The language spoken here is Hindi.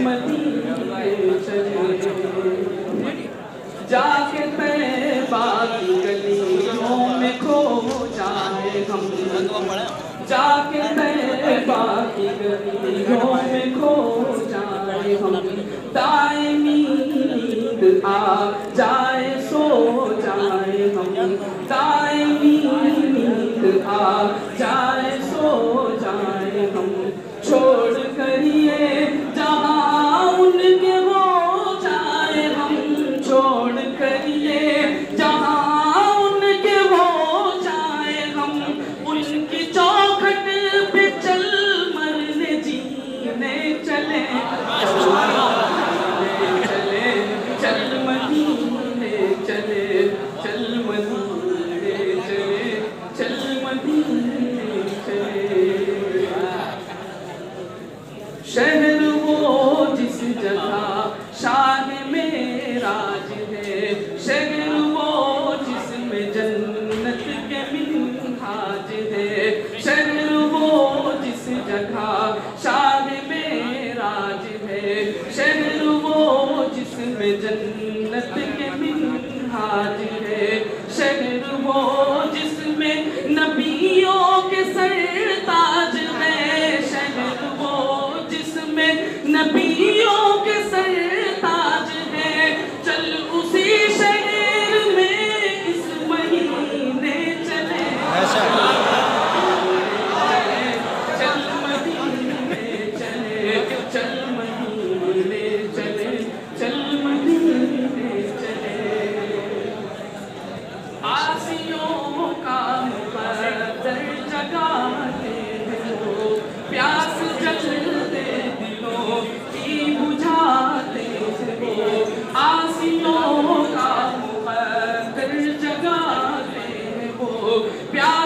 मदीने चले, जाके तैबा की गलियों में खो जाए हम, जाके तैबा की गलियों में खो जाए हम, दायमी नींद आ जाए सो जाए हम, दायमी नींद आ जाए सो जाए हम, छोड़ कर ये जहाँ उनके हो जाए हम, छोड़ कर ये जहाँ उनके हो जाए हम, उनकी चौखट पे चल मरने जीने चले, चले चल मदीने चले, चल मदीने चले, चल मदीने चले। शहर वो जिस जगह शाह मेराज है, शहर वो जिसमें जन्नत के मिन्हाज है, शहर वो जिस जगह शाह मेराज है, शहर वो जिसमें जन्नत के मिन्हाज है, शहर वो जिसमें नबियों के सरताज है, शहर वो जिसमें नबियों के सरताज है, चल उसी शहर में इस महीने चले, चल मदीने चले, चल मदीने चले, चल मदीने चले। आसियों का मुक़द्दर जगाते हो, प्यास जलते दिलों की बुझाते हो, आसियों का मुक़द्दर जगाते हो, प्यास